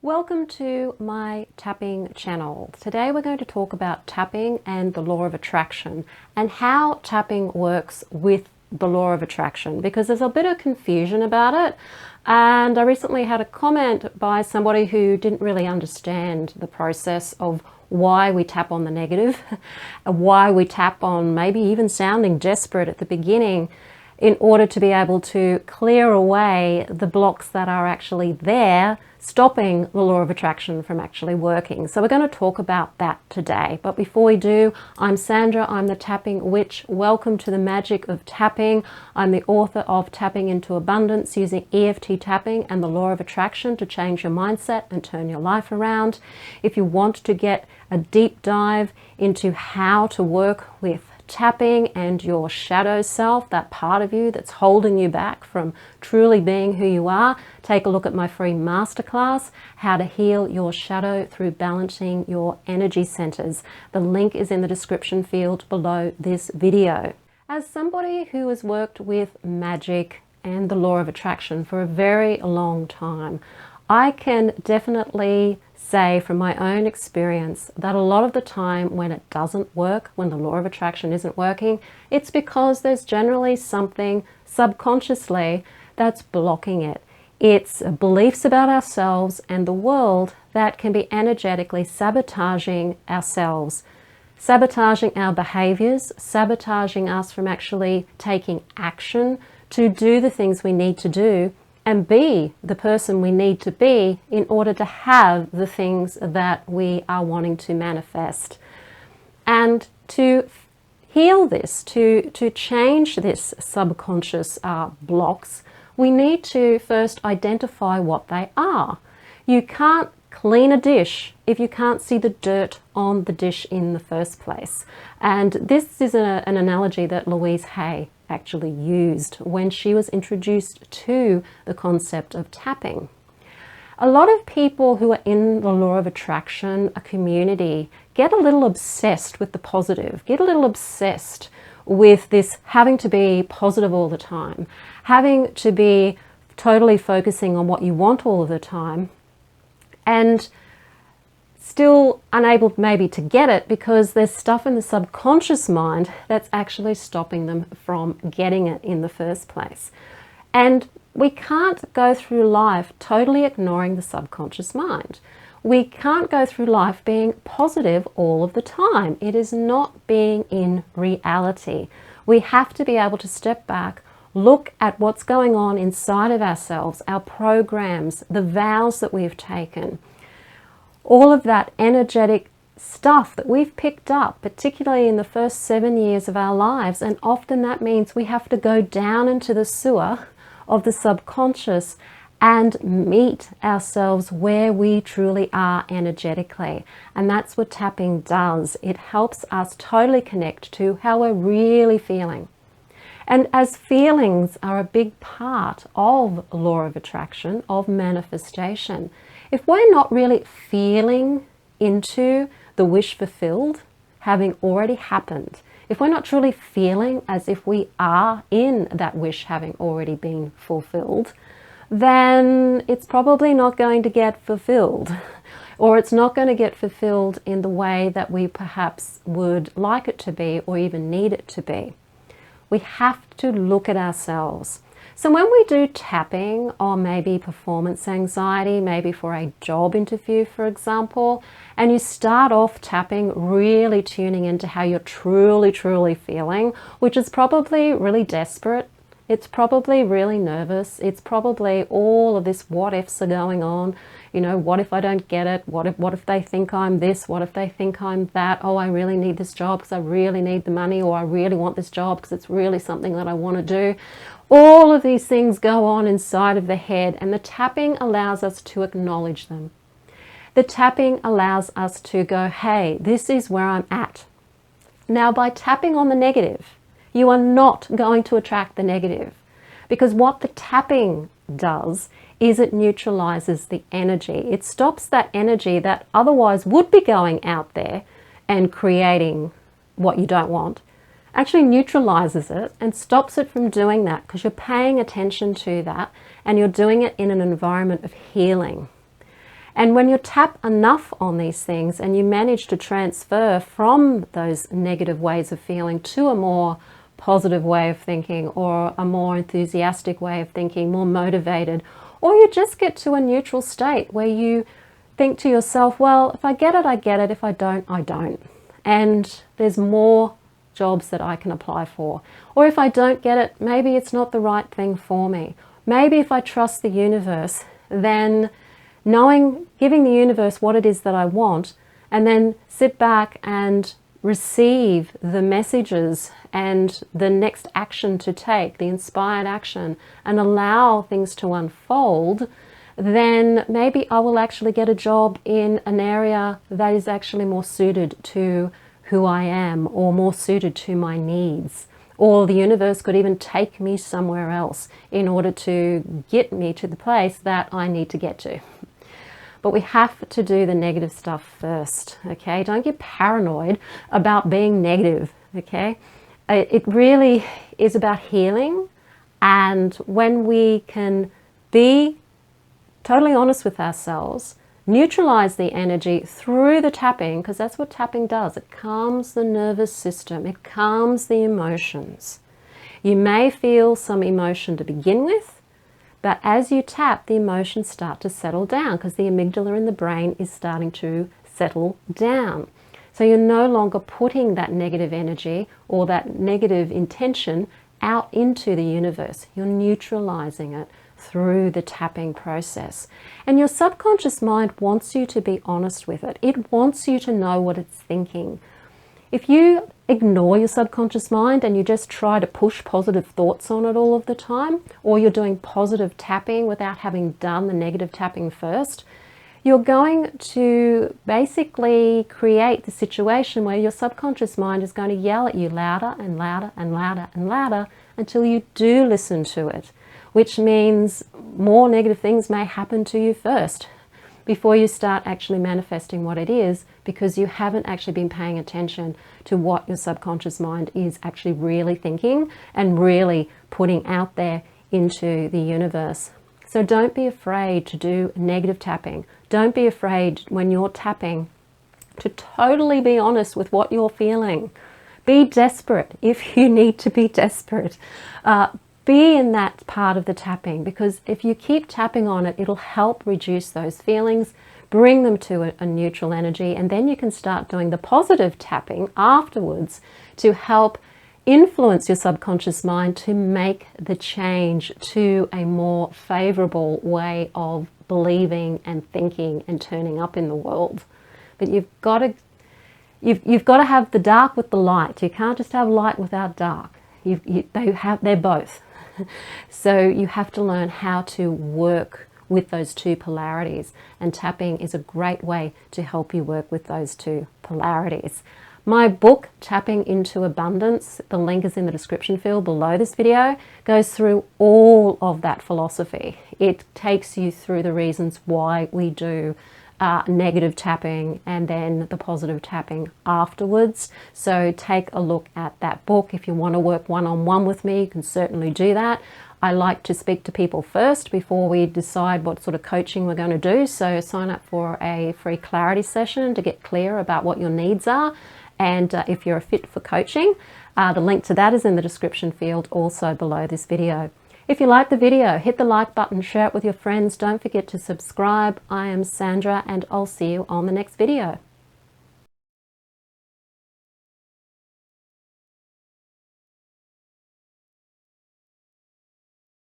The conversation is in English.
Welcome to my tapping channel. Today we're going to talk about tapping and the law of attraction and how tapping works with the law of attraction, because there's a bit of confusion about it. And I recently had a comment by somebody who didn't really understand the process of why we tap on the negative, why we tap on maybe even sounding desperate at the beginning, in order to be able to clear away the blocks that are actually there, stopping the law of attraction from actually working. So we're going to talk about that today. But before we do, I'm Sandra, I'm the Tapping Witch. Welcome to the magic of tapping. I'm the author of Tapping into Abundance using EFT tapping and the law of attraction to change your mindset and turn your life around. If you want to get a deep dive into how to work with tapping and your shadow self, that part of you that's holding you back from truly being who you are, take a look at my free masterclass, How to Heal Your Shadow Through Balancing Your Energy Centers. The link is in the description field below this video. As somebody who has worked with magic and the law of attraction for a very long time, I can definitely say from my own experience that a lot of the time when it doesn't work, when the law of attraction isn't working, it's because there's generally something subconsciously that's blocking it. It's beliefs about ourselves and the world that can be energetically sabotaging ourselves, sabotaging our behaviors, sabotaging us from actually taking action to do the things we need to do and be the person we need to be in order to have the things that we are wanting to manifest. And to heal this, to change this subconscious blocks, we need to first identify what they are. You can't clean a dish if you can't see the dirt on the dish in the first place. And this is an analogy that Louise Hay actually used when she was introduced to the concept of tapping. A lot of people who are in the law of attraction, a community, get a little obsessed with the positive, get a little obsessed with this having to be positive all the time, having to be totally focusing on what you want all of the time, and still unable maybe to get it because there's stuff in the subconscious mind that's actually stopping them from getting it in the first place. And we can't go through life totally ignoring the subconscious mind. We can't go through life being positive all of the time. It is not being in reality. We have to be able to step back, look at what's going on inside of ourselves, our programs, the vows that we've taken, all of that energetic stuff that we've picked up, particularly in the first 7 years of our lives. And often that means we have to go down into the sewer of the subconscious and meet ourselves where we truly are energetically. And that's what tapping does. It helps us totally connect to how we're really feeling. And as feelings are a big part of law of attraction, of manifestation, if we're not really feeling into the wish fulfilled, having already happened, if we're not truly feeling as if we are in that wish having already been fulfilled, then it's probably not going to get fulfilled, or it's not going to get fulfilled in the way that we perhaps would like it to be or even need it to be. We have to look at ourselves. So when we do tapping, or maybe performance anxiety, maybe for a job interview, for example, and you start off tapping, really tuning into how you're truly feeling, which is probably really desperate. It's probably really nervous. It's probably all of this what ifs are going on. You know, what if I don't get it? What if they think I'm this? What if they think I'm that? Oh, I really need this job because I really need the money, or I really want this job because it's really something that I want to do. All of these things go on inside of the head, and the tapping allows us to acknowledge them. The tapping allows us to go, hey, this is where I'm at. Now, by tapping on the negative, you are not going to attract the negative, because what the tapping does is it neutralizes the energy. It stops that energy that otherwise would be going out there and creating what you don't want, actually neutralizes it and stops it from doing that, because you're paying attention to that and you're doing it in an environment of healing. And when you tap enough on these things and you manage to transfer from those negative ways of feeling to a more positive way of thinking, or a more enthusiastic way of thinking, more motivated, or you just get to a neutral state where you think to yourself, well, if I get it, I get it. If I don't, I don't. And there's more jobs that I can apply for. Or if I don't get it, maybe it's not the right thing for me. Maybe if I trust the universe, then giving the universe what it is that I want, and then sit back and receive the messages and the next action to take, the inspired action, and allow things to unfold, then maybe I will actually get a job in an area that is actually more suited to who I am, or more suited to my needs. Or the universe could even take me somewhere else in order to get me to the place that I need to get to. But we have to do the negative stuff first, okay? Don't get paranoid about being negative, okay? It really is about healing, and when we can be totally honest with ourselves, neutralize the energy through the tapping, because that's what tapping does. It calms the nervous system, it calms the emotions. You may feel some emotion to begin with, but as you tap, the emotions start to settle down because the amygdala in the brain is starting to settle down. So you're no longer putting that negative energy or that negative intention out into the universe. You're neutralizing it through the tapping process. And your subconscious mind wants you to be honest with it. It wants you to know what it's thinking. If you ignore your subconscious mind and you just try to push positive thoughts on it all of the time, or you're doing positive tapping without having done the negative tapping first, you're going to basically create the situation where your subconscious mind is going to yell at you louder and louder and louder and louder until you do listen to it, which means more negative things may happen to you first before you start actually manifesting what it is, because you haven't actually been paying attention to what your subconscious mind is actually really thinking and really putting out there into the universe. So don't be afraid to do negative tapping. Don't be afraid when you're tapping to totally be honest with what you're feeling. Be desperate if you need to be desperate. Be in that part of the tapping, because if you keep tapping on it, it'll help reduce those feelings, bring them to a neutral energy, and then you can start doing the positive tapping afterwards to help influence your subconscious mind to make the change to a more favorable way of believing and thinking and turning up in the world. But you've got to have the dark with the light. You can't just have light without dark. They're both. So you have to learn how to work with those two polarities, and tapping is a great way to help you work with those two polarities. My book, Tapping into Abundance, the link is in the description field below this video, goes through all of that philosophy. It takes you through the reasons why we do negative tapping and then the positive tapping afterwards. So take a look at that book. If you want to work one-on-one with me, you can certainly do that. I like to speak to people first before we decide what sort of coaching we're going to do. So sign up for a free clarity session to get clear about what your needs are, and if you're a fit for coaching. The link to that is in the description field also below this video. If you like the video, hit the like button, share it with your friends. Don't forget to subscribe. I am Sandra, and I'll see you on the next video.